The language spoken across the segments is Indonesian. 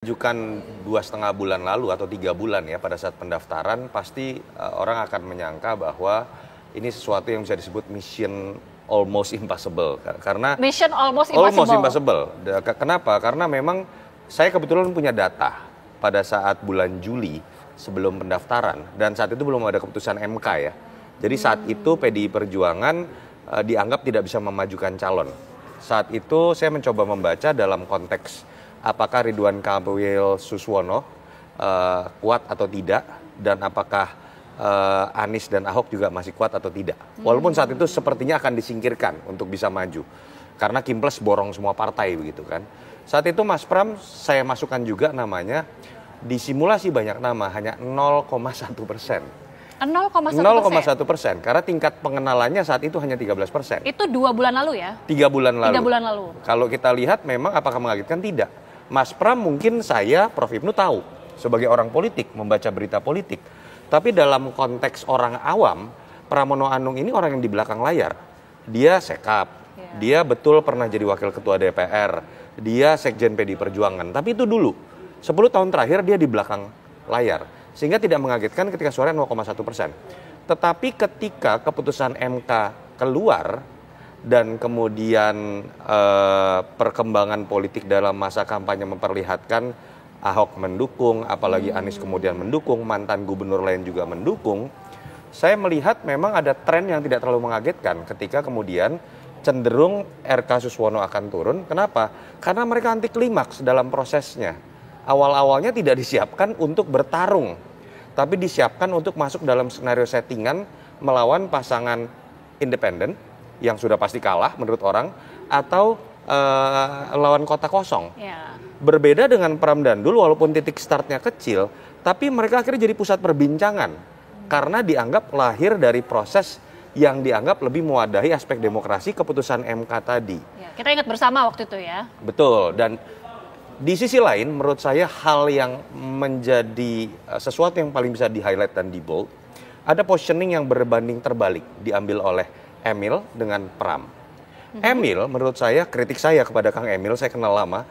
Ajukan 2,5 bulan lalu atau 3 bulan ya pada saat pendaftaran pasti orang akan menyangka bahwa ini sesuatu yang bisa disebut mission almost impossible karena mission almost impossible. Kenapa? Karena memang saya kebetulan punya data pada saat bulan Juli sebelum pendaftaran dan saat itu belum ada keputusan MK ya. Jadi saat itu PDI Perjuangan dianggap tidak bisa memajukan calon. Saat itu saya mencoba membaca dalam konteks apakah Ridwan Kamil Suswono kuat atau tidak, dan apakah Anies dan Ahok juga masih kuat atau tidak. Walaupun saat itu sepertinya akan disingkirkan untuk bisa maju, karena Kimples borong semua partai begitu kan. Saat itu Mas Pram saya masukkan juga namanya, di simulasi banyak nama, hanya 0,1%. 0,1%, karena tingkat pengenalannya saat itu hanya 13%. Itu 2 bulan lalu ya? 3 bulan lalu. 3 bulan lalu. Kalau kita lihat memang apakah mengagetkan? Tidak. Mas Pram mungkin saya, Prof. Ibnu tahu sebagai orang politik, membaca berita politik. Tapi dalam konteks orang awam, Pramono Anung ini orang yang di belakang layar. Dia sekap, dia betul pernah jadi wakil ketua DPR, dia sekjen PDI Perjuangan. Tapi itu dulu, 10 tahun terakhir dia di belakang layar. Sehingga tidak mengagetkan ketika suaranya 0,1%. Tetapi ketika keputusan MK keluar, dan kemudian perkembangan politik dalam masa kampanye memperlihatkan Ahok mendukung, apalagi Anies kemudian mendukung, mantan gubernur lain juga mendukung. Saya melihat memang ada tren yang tidak terlalu mengagetkan ketika kemudian cenderung RK Suswono akan turun. Kenapa? Karena mereka anti klimaks dalam prosesnya. Awal-awalnya tidak disiapkan untuk bertarung, tapi disiapkan untuk masuk dalam skenario settingan melawan pasangan independen yang sudah pasti kalah menurut orang, atau lawan kota kosong. Berbeda dengan Pram dan Dul, walaupun titik startnya kecil, tapi mereka akhirnya jadi pusat perbincangan karena dianggap lahir dari proses yang dianggap lebih mewadahi aspek demokrasi keputusan MK tadi. Kita ingat bersama waktu itu ya. Betul, dan di sisi lain menurut saya hal yang menjadi sesuatu yang paling bisa di-highlight dan di-bold, ada positioning yang berbanding terbalik diambil oleh Emil dengan Pram. Emil menurut saya, kritik saya kepada Kang Emil, saya kenal lama,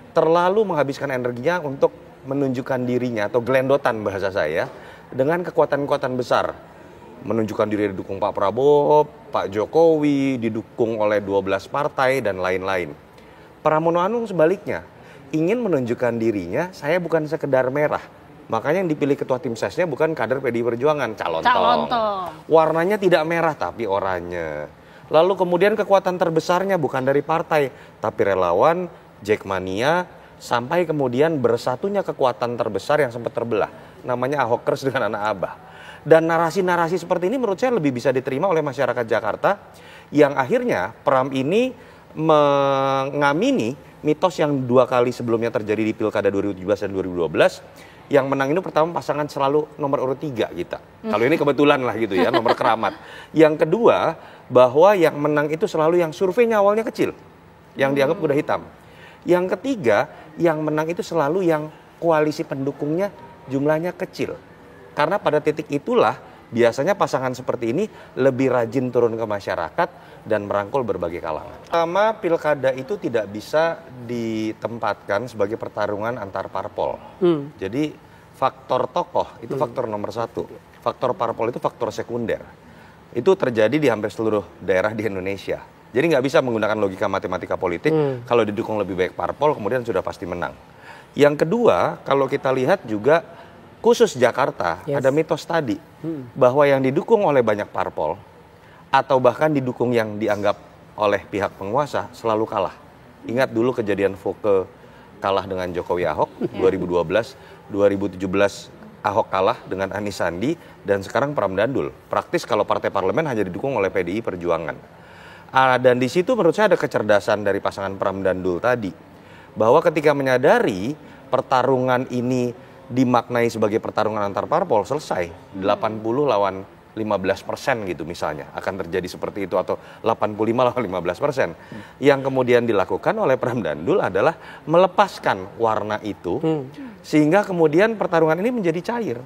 terlalu menghabiskan energinya untuk menunjukkan dirinya atau gelendotan bahasa saya dengan kekuatan-kekuatan besar. Menunjukkan diri didukung Pak Prabowo, Pak Jokowi, didukung oleh 12 partai dan lain-lain. Pramono Anung sebaliknya, ingin menunjukkan dirinya, saya bukan sekedar merah. Makanya yang dipilih ketua tim sesnya bukan kader PDI Perjuangan, calon tong. Warnanya tidak merah tapi oranye. Lalu kemudian kekuatan terbesarnya bukan dari partai, tapi relawan, Jackmania, sampai kemudian bersatunya kekuatan terbesar yang sempat terbelah. Namanya Ahokers dengan anak Abah. Dan narasi-narasi seperti ini menurut saya lebih bisa diterima oleh masyarakat Jakarta, yang akhirnya Pram ini mengamini mitos yang 2 kali sebelumnya terjadi di Pilkada 2017 dan 2012, yang menang itu pertama pasangan selalu nomor urut 3 kita. Kalau ini kebetulan lah gitu ya, nomor keramat. Yang kedua, bahwa yang menang itu selalu yang surveinya awalnya kecil, yang dianggap kuda hitam. Yang ketiga, yang menang itu selalu yang koalisi pendukungnya jumlahnya kecil. Karena pada titik itulah biasanya pasangan seperti ini lebih rajin turun ke masyarakat dan merangkul berbagai kalangan. Pertama, pilkada itu tidak bisa ditempatkan sebagai pertarungan antar parpol. Jadi faktor tokoh itu faktor nomor 1. Faktor parpol itu faktor sekunder. Itu terjadi di hampir seluruh daerah di Indonesia. Jadi nggak bisa menggunakan logika matematika politik, kalau didukung lebih baik parpol kemudian sudah pasti menang. Yang kedua, kalau kita lihat juga khusus Jakarta, ada mitos tadi, bahwa yang didukung oleh banyak parpol, atau bahkan didukung yang dianggap oleh pihak penguasa selalu kalah. Ingat dulu kejadian Foke kalah dengan Jokowi Ahok 2012, 2017 Ahok kalah dengan Anies Sandi, dan sekarang Pram dan Dul. Praktis kalau partai parlemen hanya didukung oleh PDI Perjuangan. Dan di situ menurut saya ada kecerdasan dari pasangan Pram dan Dul tadi, bahwa ketika menyadari pertarungan ini dimaknai sebagai pertarungan antar parpol, selesai 80 lawan 15% gitu misalnya akan terjadi seperti itu, atau 85 lawan 15%. Yang kemudian dilakukan oleh Pram dan Dul adalah melepaskan warna itu sehingga kemudian pertarungan ini menjadi cair.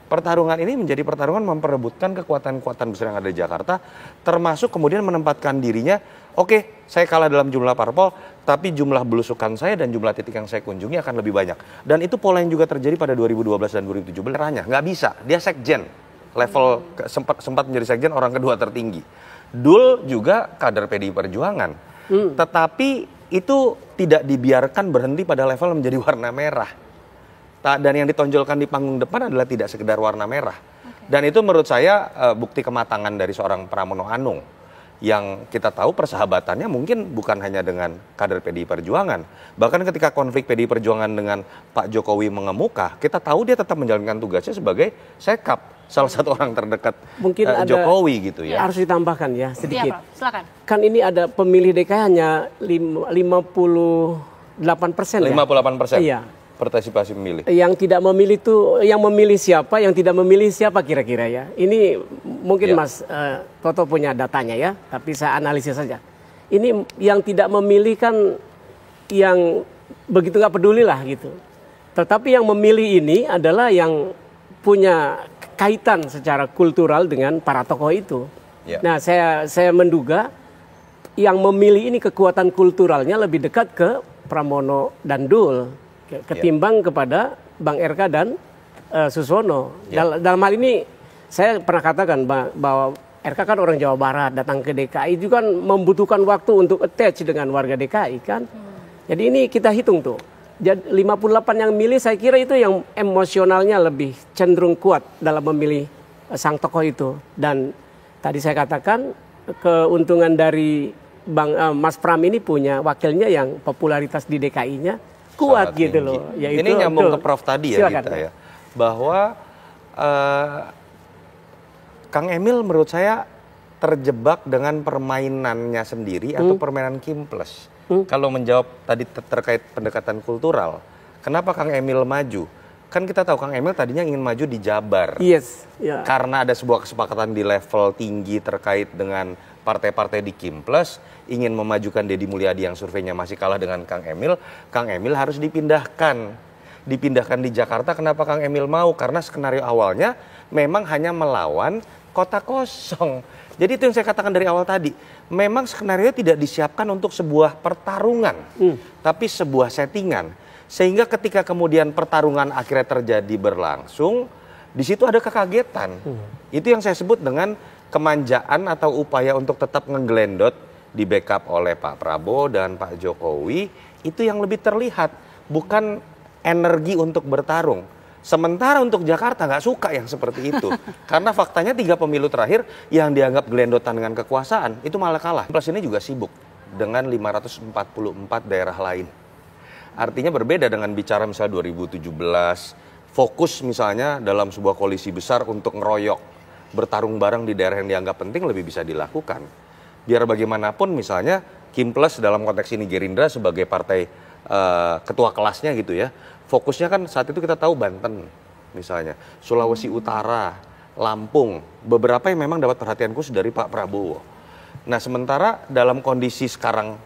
Pertarungan ini menjadi pertarungan memperebutkan kekuatan-kekuatan besar yang ada di Jakarta, termasuk kemudian menempatkan dirinya, oke, saya kalah dalam jumlah parpol, tapi jumlah belusukan saya dan jumlah titik yang saya kunjungi akan lebih banyak. Dan itu pola yang juga terjadi pada 2012 dan 2017. Nggak bisa, dia sekjen. Level sempat menjadi sekjen, orang kedua tertinggi. Dul juga kader PDI Perjuangan. Tetapi itu tidak dibiarkan berhenti pada level menjadi warna merah. Dan yang ditonjolkan di panggung depan adalah tidak sekedar warna merah. Dan itu menurut saya bukti kematangan dari seorang Pramono Anung. Yang kita tahu persahabatannya mungkin bukan hanya dengan kader PDI Perjuangan. Bahkan ketika konflik PDI Perjuangan dengan Pak Jokowi mengemuka, kita tahu dia tetap menjalankan tugasnya sebagai sekap, salah satu orang terdekat mungkin Jokowi gitu ya. Harus ditambahkan ya sedikit. Ya, silakan. Kan ini ada pemilih DKI hanya 58%. 58%. Iya. Partisipasi pemilih. Yang tidak memilih itu, yang memilih siapa, yang tidak memilih siapa kira-kira ya. Ini mungkin Mas Toto punya datanya ya, tapi saya analisis saja. Ini yang tidak memilih kan yang begitu nggak peduli lah gitu. Tetapi yang memilih ini adalah yang punya kaitan secara kultural dengan para tokoh itu. Ya. Nah, saya menduga yang memilih ini kekuatan kulturalnya lebih dekat ke Pramono dan Dul ketimbang kepada Bang RK dan Susono. Dalam hal ini saya pernah katakan bahwa RK kan orang Jawa Barat, datang ke DKI juga kan membutuhkan waktu untuk attach dengan warga DKI kan. Jadi ini kita hitung tuh. Jadi 58 yang milih, saya kira itu yang emosionalnya lebih cenderung kuat dalam memilih sang tokoh itu. Dan tadi saya katakan keuntungan dari Mas Pram ini punya wakilnya yang popularitas di DKI-nya kuat gitu loh. Yaitu, ini nyambung ke Prof tadi ya, kita ya, bahwa Kang Emil menurut saya terjebak dengan permainannya sendiri atau permainan Kimples. Kalau menjawab tadi terkait pendekatan kultural, kenapa Kang Emil maju? Kan kita tahu Kang Emil tadinya ingin maju di Jabar. Yes. Yeah. Karena ada sebuah kesepakatan di level tinggi terkait dengan partai-partai di Kimples, ingin memajukan Deddy Mulyadi yang surveinya masih kalah dengan Kang Emil harus dipindahkan di Jakarta. Kenapa Kang Emil mau? Karena skenario awalnya memang hanya melawan kota kosong. Jadi itu yang saya katakan dari awal tadi, memang skenario tidak disiapkan untuk sebuah pertarungan, tapi sebuah settingan. Sehingga ketika kemudian pertarungan akhirnya terjadi berlangsung, di situ ada kekagetan. Itu yang saya sebut dengan kemanjaan atau upaya untuk tetap ngeglendot di backup oleh Pak Prabowo dan Pak Jokowi, itu yang lebih terlihat, bukan energi untuk bertarung. Sementara untuk Jakarta nggak suka yang seperti itu. Karena faktanya 3 pemilu terakhir yang dianggap gelendotan dengan kekuasaan, itu malah kalah. Plus ini juga sibuk dengan 544 daerah lain. Artinya berbeda dengan bicara misalnya 2017, fokus misalnya dalam sebuah koalisi besar untuk ngeroyok, bertarung bareng di daerah yang dianggap penting lebih bisa dilakukan. Biar bagaimanapun misalnya Kimples dalam konteks ini Gerindra sebagai partai ketua kelasnya gitu ya, fokusnya kan saat itu kita tahu Banten misalnya, Sulawesi Utara, Lampung, beberapa yang memang dapat perhatian khusus dari Pak Prabowo. Nah sementara dalam kondisi sekarang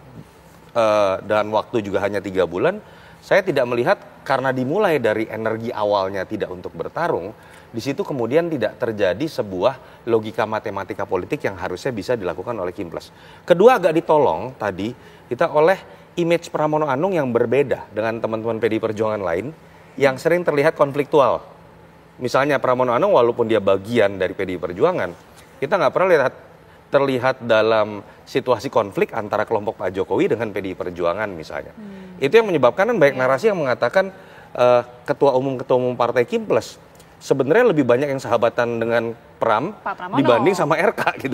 dan waktu juga hanya 3 bulan, saya tidak melihat karena dimulai dari energi awalnya tidak untuk bertarung, di situ kemudian tidak terjadi sebuah logika matematika politik yang harusnya bisa dilakukan oleh Kimples. Kedua agak ditolong tadi kita oleh image Pramono Anung yang berbeda dengan teman-teman PDI Perjuangan lain yang sering terlihat konfliktual. Misalnya Pramono Anung walaupun dia bagian dari PDI Perjuangan, kita nggak pernah terlihat dalam situasi konflik antara kelompok Pak Jokowi dengan PDI Perjuangan misalnya. Itu yang menyebabkan kan banyak narasi yang mengatakan ketua umum partai Kimples sebenarnya lebih banyak yang sahabatan dengan Pram dibanding sama RK gitu.